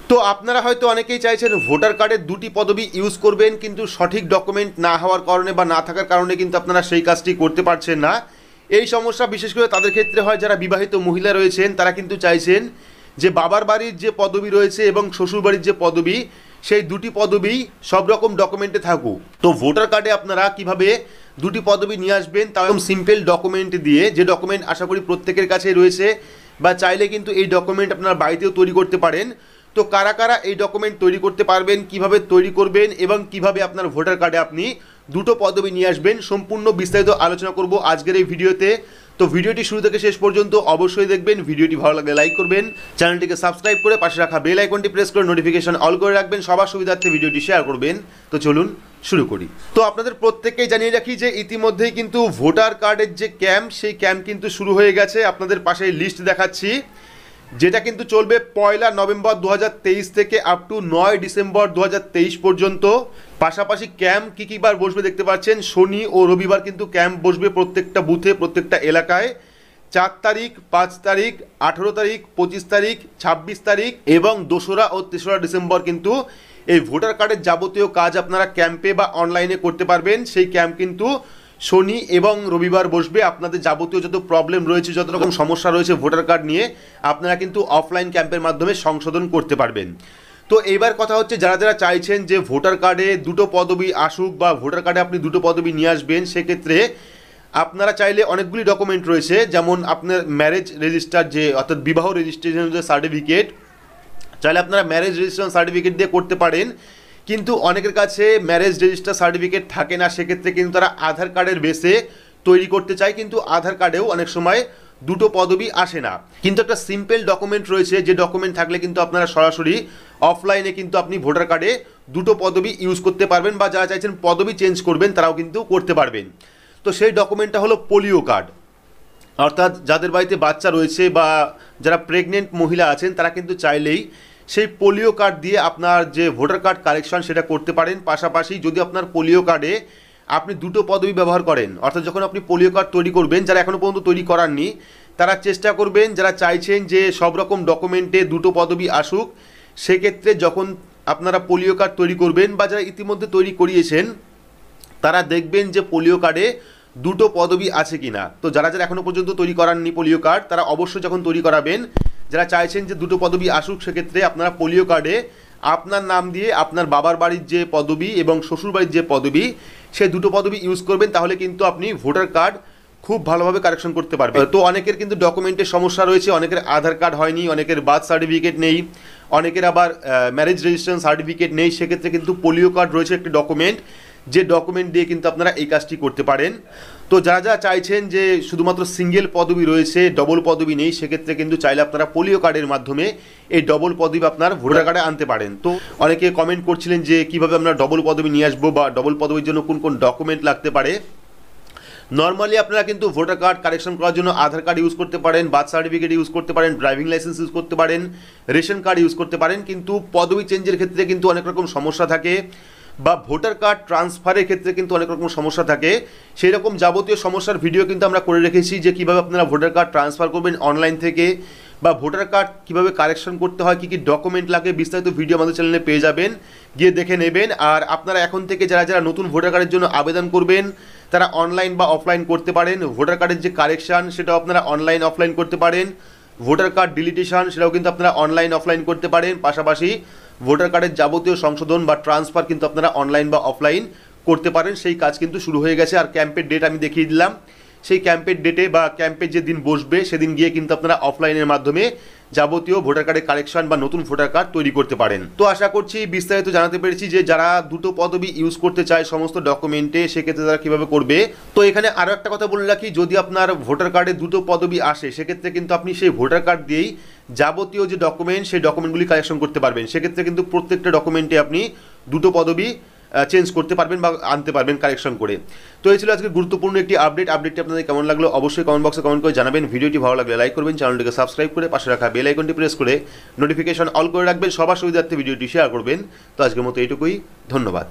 তো আপনারা হয়তো অনেকেই চাইছেন ভোটার কার্ডের দুটি পদবি ইউজ করবেন, কিন্তু সঠিক ডকুমেন্ট না হওয়ার কারণে বা না থাকার কারণে কিন্তু আপনারা সেই কাজটি করতে পারছেন না। এই সমস্যা বিশেষ করে তাদের ক্ষেত্রে হয় যারা বিবাহিত মহিলা রয়েছেন, তারা কিন্তু চাইছেন যে বাবার বাড়ির যে পদবি রয়েছে এবং শ্বশুর বাড়ির যে পদবি, সেই দুটি পদবি সব রকম ডকুমেন্টে থাকুক। তো ভোটার কার্ডে আপনারা কিভাবে দুটি পদবি নিয়ে আসবেন, তাও সিম্পল ডকুমেন্ট দিয়ে, যে ডকুমেন্ট আশা করি প্রত্যেকের কাছেই রয়েছে, বা চাইলে কিন্তু এই ডকুমেন্ট আপনারা বাড়িতেও তৈরি করতে পারেন। তো কারা কারা এই ডকুমেন্ট তৈরি করতে পারবেন, কিভাবে তৈরি করবেন এবং কিভাবে আপনার ভোটার কার্ডে আপনি দুটো পদবি নিয়ে আসবেন, সম্পূর্ণ বিস্তারিত আলোচনা করব আজকের এই ভিডিওতে। তো ভিডিওটি শুরু থেকে শেষ পর্যন্ত অবশ্যই দেখবেন। ভিডিওটি ভালো লাগলে লাইক করবেন, চ্যানেলটিকে সাবস্ক্রাইব করে পাশে রাখা বেল আইকনটি প্রেস করে নোটিফিকেশন অল করে রাখবেন, সবার সুবিধার্থে ভিডিওটি শেয়ার করবেন। তো চলুন শুরু করি। তো আপনাদের প্রত্যেককেই জানিয়ে রাখি যে ইতিমধ্যেই কিন্তু ভোটার কার্ডের যে ক্যাম্প, সেই ক্যাম্প কিন্তু শুরু হয়ে গেছে। আপনাদের পাশে লিস্ট দেখাচ্ছি, যেটা কিন্তু চলবে 1 নভেম্বর 2023 থেকে আপ টু 9 ডিসেম্বর 2023 পর্যন্ত। পাশাপাশি ক্যাম্প কী কী বার বসবে দেখতে পাচ্ছেন। শনি ও রবিবার কিন্তু ক্যাম্প বসবে প্রত্যেকটা বুথে, প্রত্যেকটা এলাকায়। 4 তারিখ, 5 তারিখ, 18 তারিখ, 25 তারিখ, 26 তারিখ এবং 2রা ও 3রা ডিসেম্বর কিন্তু এই ভোটার কার্ডের যাবতীয় কাজ আপনারা ক্যাম্পে বা অনলাইনে করতে পারবেন। সেই ক্যাম্প কিন্তু শনি এবং রবিবার বসবে। আপনাদের যাবতীয় যত প্রবলেম রয়েছে, যত রকম সমস্যা রয়েছে ভোটার কার্ড নিয়ে, আপনারা কিন্তু অফলাইন ক্যাম্পের মাধ্যমে সংশোধন করতে পারবেন। তো এইবার কথা হচ্ছে, যারা যারা চাইছেন যে ভোটার কার্ডে দুটো পদবি আসুক বা ভোটার কার্ডে আপনি দুটো পদবি নিয়ে আসবেন, সেক্ষেত্রে আপনারা চাইলে অনেকগুলি ডকুমেন্ট রয়েছে, যেমন আপনার ম্যারেজ রেজিস্টার, যে অর্থাৎ বিবাহ রেজিস্ট্রেশন যে সার্টিফিকেট, চাইলে আপনারা ম্যারেজ রেজিস্ট্রেশন সার্টিফিকেট দিয়ে করতে পারেন। কিন্তু অনেকের কাছে ম্যারেজ রেজিস্টার সার্টিফিকেট থাকে না, সেক্ষেত্রে কিন্তু তারা আধার কার্ডের বেসে তৈরি করতে চায়, কিন্তু আধার কার্ডেও অনেক সময় দুটো পদবি আসে না। কিন্তু একটা সিম্পল ডকুমেন্ট রয়েছে, যে ডকুমেন্ট থাকলে কিন্তু আপনারা সরাসরি অফলাইনে কিন্তু আপনি ভোটার কার্ডে দুটো পদবি ইউজ করতে পারবেন, বা যারা চাইছেন পদবি চেঞ্জ করবেন তারাও কিন্তু করতে পারবেন। তো সেই ডকুমেন্টটা হলো পোলিও কার্ড। অর্থাৎ যাদের বাড়িতে বাচ্চা রয়েছে বা যারা প্রেগনেন্ট মহিলা আছেন, তারা কিন্তু চাইলেই সেই পোলিও কার্ড দিয়ে আপনার যে ভোটার কার্ড কারেকশন সেটা করতে পারেন। পাশাপাশি যদি আপনার পোলিও কার্ডে আপনি দুটো পদবি ব্যবহার করেন, অর্থাৎ যখন আপনি পোলিও কার্ড তৈরি করবেন, যারা এখনও পর্যন্ত তৈরি করাননি তারা চেষ্টা করবেন, যারা চাইছেন যে সব রকম ডকুমেন্টে দুটো পদবি আসুক, সেক্ষেত্রে যখন আপনারা পোলিও কার্ড তৈরি করবেন বা যারা ইতিমধ্যে তৈরি করিয়েছেন, তারা দেখবেন যে পোলিও কার্ডে দুটো পদবি আছে কিনা। তো যারা যারা এখনও পর্যন্ত তৈরি করাননি পোলিও কার্ড, তারা অবশ্যই যখন তৈরি করাবেন, যারা চাইছেন যে দুটো পদবি আসুক, সেক্ষেত্রে আপনারা পোলিও কার্ডে আপনার নাম দিয়ে আপনার বাবার বাড়ির যে পদবি এবং শ্বশুর বাড়ির যে পদবি, সেই দুটো পদবি ইউজ করবেন। তাহলে কিন্তু আপনি ভোটার কার্ড খুব ভালোভাবে কারেকশন করতে পারবেন। তো অনেকের কিন্তু ডকুমেন্টের সমস্যা রয়েছে, অনেকের আধার কার্ড হয়নি, অনেকের বার্থ সার্টিফিকেট নেই, অনেকের আবার ম্যারেজ রেজিস্ট্রেশন সার্টিফিকেট নেই। সেক্ষেত্রে কিন্তু পোলিও কার্ড রয়েছে একটি ডকুমেন্ট, যে ডকুমেন্ট দিয়ে কিন্তু আপনারা এই কাজটি করতে পারেন। তো যারা যারা চাইছেন যে শুধুমাত্র সিঙ্গেল পদবি রয়েছে, ডবল পদবি নেই, সেক্ষেত্রে কিন্তু চাইলে আপনারা পোলিও কার্ডের মাধ্যমে এই ডবল পদবি আপনার ভোটার কার্ডে আনতে পারেন। তো অনেকে কমেন্ট করছিলেন যে কীভাবে আমরা ডবল পদবি নিয়ে আসবো বা ডবল পদবির জন্য কোন কোন ডকুমেন্ট লাগতে পারে। নর্মালি আপনারা কিন্তু ভোটার কার্ড কারেকশন করার জন্য আধার কার্ড ইউজ করতে পারেন, বার্থ সার্টিফিকেট ইউজ করতে পারেন, ড্রাইভিং লাইসেন্স ইউজ করতে পারেন, রেশন কার্ড ইউজ করতে পারেন। কিন্তু পদবি চেঞ্জের ক্ষেত্রে কিন্তু অনেক রকম সমস্যা থাকে, বা ভোটার কার্ড ট্রান্সফারের ক্ষেত্রে কিন্তু অনেক রকম সমস্যা থাকে। সেই রকম যাবতীয় সমস্যার ভিডিও কিন্তু আমরা করে রেখেছি, যে কীভাবে আপনারা ভোটার কার্ড ট্রান্সফার করবেন অনলাইন থেকে, বা ভোটার কার্ড কীভাবে কারেকশন করতে হয়, কী কী ডকুমেন্ট লাগে, বিস্তারিত ভিডিও আমাদের চ্যানেলে পেয়ে যাবেন, গিয়ে দেখে নেবেন। আর আপনারা এখন থেকে যারা যারা নতুন ভোটার কার্ডের জন্য আবেদন করবেন, তারা অনলাইন বা অফলাইন করতে পারেন। ভোটার কার্ডের যে কারেকশান, সেটাও আপনারা অনলাইন অফলাইন করতে পারেন। ভোটার কার্ড ডিলিটেশন, সেটাও কিন্তু আপনারা অনলাইন অফলাইন করতে পারেন। পাশাপাশি ভোটার কার্ডের যাবতীয় সংশোধন বা ট্রান্সফার কিন্তু আপনারা অনলাইন বা অফলাইন করতে পারেন। সেই কাজ কিন্তু শুরু হয়ে গেছে। আর ক্যাম্পের ডেট আমি দেখিয়ে দিলাম, সেই ক্যাম্পের ডেটে বা ক্যাম্পের যে দিন বসবে, সেদিন গিয়ে কিন্তু আপনারা অফলাইনের মাধ্যমে যাবতীয় ভোটার কার্ডের কারেকশন বা নতুন ভোটার কার্ড তৈরি করতে পারেন। তো আশা করছি বিস্তারিত জানাতে পেরেছি যে যারা দুটো পদবি ইউজ করতে চায় সমস্ত ডকুমেন্টে, সেক্ষেত্রে তারা কীভাবে করবে। তো এখানে আরও একটা কথা বলে রাখি, যদি আপনার ভোটার কার্ডে দুটো পদবি আসে, সেক্ষেত্রে কিন্তু আপনি সেই ভোটার কার্ড দিয়েই যাবতীয় যে ডকুমেন্ট, সেই ডকুমেন্টগুলি কালেকশন করতে পারবেন। সেক্ষেত্রে কিন্তু প্রত্যেকটা ডকুমেন্টে আপনি দুটো পদবি চেঞ্জ করতে পারবেন বা আনতে পারবেন কারেকশন করে। তো এই ছিল আজকে গুরুত্বপূর্ণ একটি আপডেটটি আপনাদের কেমন লাগলো অবশ্যই কমেন্ট বক্সে কমেন্ট করে জানাবেন। ভিডিওটি ভালো লাগলে লাইক করবেন, চ্যানেলটিকে সাবস্ক্রাইব করে পাশে রাখা বেল আইকনটি প্রেস করে নোটিফিকেশন অল করে রাখবেন, সবার সুবিধার্থে ভিডিওটি শেয়ার করবেন। তো আজকের মতো এইটুকুই, ধন্যবাদ।